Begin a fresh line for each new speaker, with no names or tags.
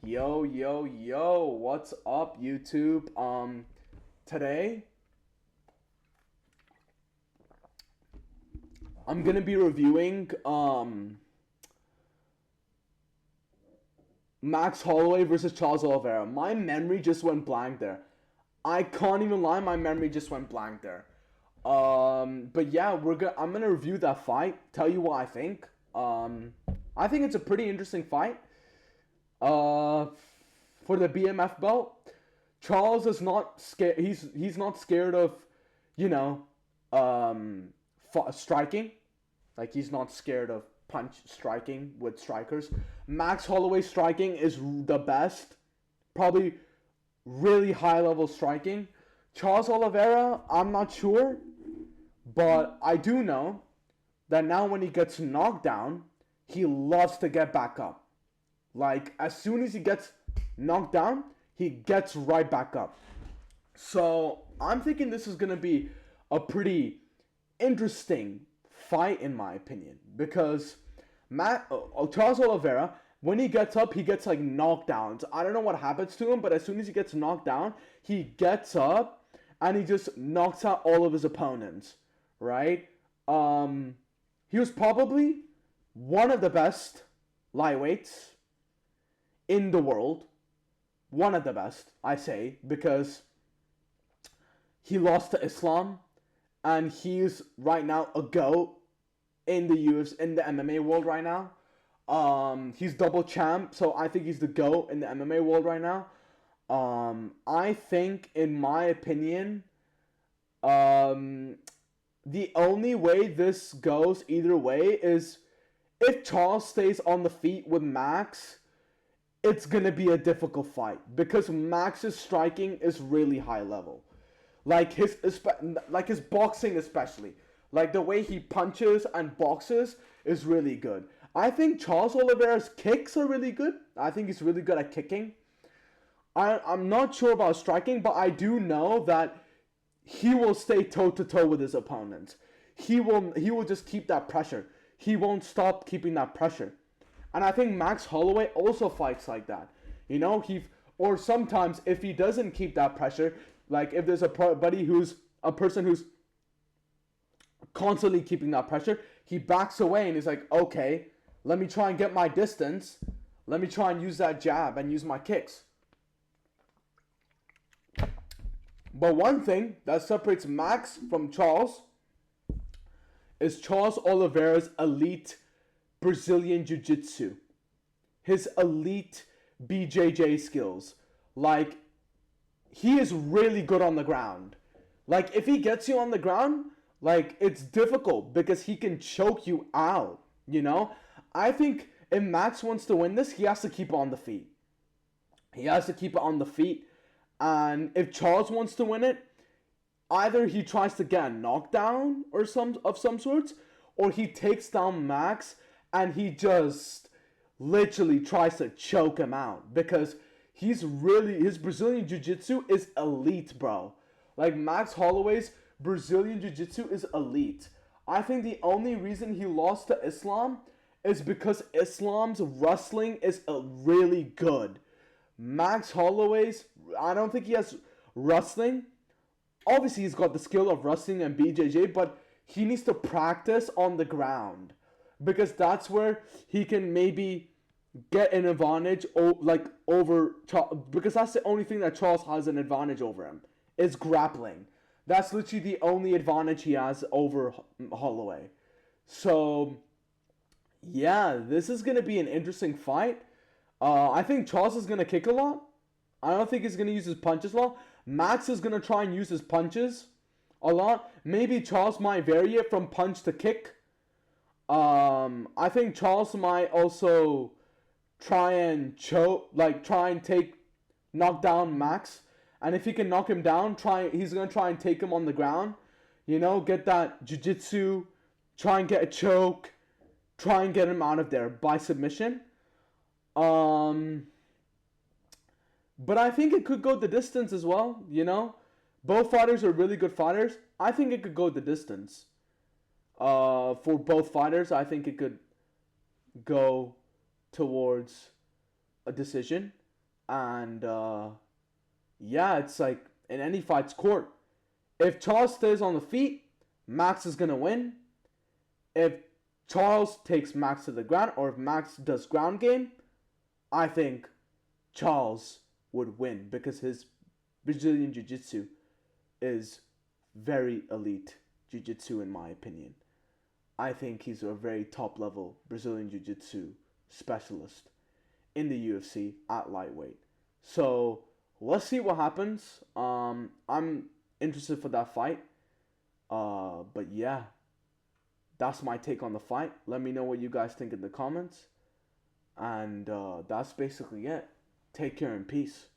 Yo, yo, yo, what's up, YouTube? Today I'm gonna be reviewing Max Holloway versus Charles Oliveira. My memory just went blank there. I can't even lie, my memory just went blank there. But yeah, I'm gonna review that fight, tell you what I think. I think it's a pretty interesting fight. Uh, for the BMF belt, Charles is not scared. He's not scared of, you know, um, striking. Like he's not scared of punch striking with strikers. Max Holloway striking is the best, probably really high level striking. Charles Oliveira, I'm not sure, but I do know that now when he gets knocked down, he loves to get back up. Like as soon as he gets knocked down, he gets right back up. So I'm thinking this is gonna be a pretty interesting fight in my opinion because Charles Oliveira, when he gets up, he gets like knockdowns. I don't know what happens to him, but as soon as he gets knocked down, he gets up and he just knocks out all of his opponents. Right? He was probably one of the best lightweights in the world. One of the best, I say, because he lost to Islam, and he's right now a GOAT in the UFC, in the MMA world right now. He's double champ, so I think he's the GOAT in the MMA world right now. I think, in my opinion, the only way this goes either way is if Charles stays on the feet with Max, it's gonna be a difficult fight because Max's striking is really high level. Like his boxing especially. Like the way he punches and boxes is really good. I think Charles Oliveira's kicks are really good. I think he's really good at kicking. I'm not sure about striking, but I do know that he will stay toe to toe with his opponents. He will just keep that pressure. He won't stop keeping that pressure. And I think Max Holloway also fights like that. You know, or sometimes if he doesn't keep that pressure, like if there's a person who's constantly keeping that pressure, he backs away and he's like, okay, let me try and get my distance. Let me try and use that jab and use my kicks. But one thing that separates Max from Charles is Charles Oliveira's elite Brazilian Jiu-Jitsu. His elite BJJ skills. Like, he is really good on the ground. Like, if he gets you on the ground, like, it's difficult because he can choke you out, you know? I think if Max wants to win this, he has to keep it on the feet. He has to keep it on the feet. And if Charles wants to win it, either he tries to get a knockdown or some sorts, or he takes down Max and he just literally tries to choke him out because his Brazilian Jiu-Jitsu is elite, bro. Like Max Holloway's Brazilian Jiu-Jitsu is elite. I think the only reason he lost to Islam is because Islam's wrestling is really good. Max Holloway's, I don't think he has wrestling. Obviously, he's got the skill of wrestling and BJJ, but he needs to practice on the ground because that's where he can maybe get an advantage over because that's the only thing that Charles has an advantage over him is grappling. That's literally the only advantage he has over Holloway. So yeah, this is gonna be an interesting fight. I think Charles is gonna kick a lot. I don't think he's gonna use his punches a lot. Max is gonna try and use his punches a lot. Maybe Charles might vary it from punch to kick. I think Charles might also try and knock down Max. And if he can knock him down, he's gonna try and take him on the ground. You know, get that jiu-jitsu, try and get a choke, try and get him out of there by submission. But I think it could go the distance as well, you know? Both fighters are really good fighters. I think it could go the distance. For both fighters, I think it could go towards a decision. And yeah, it's like in any fight's court. If Charles stays on the feet, Max is gonna win. If Charles takes Max to the ground, or if Max does ground game, I think Charles would win because his Brazilian Jiu Jitsu is very elite Jiu Jitsu, in my opinion. I think he's a very top level Brazilian Jiu Jitsu specialist in the UFC at lightweight. So let's see what happens. I'm interested for that fight. But yeah, that's my take on the fight. Let me know what you guys think in the comments. And that's basically it. Take care and peace.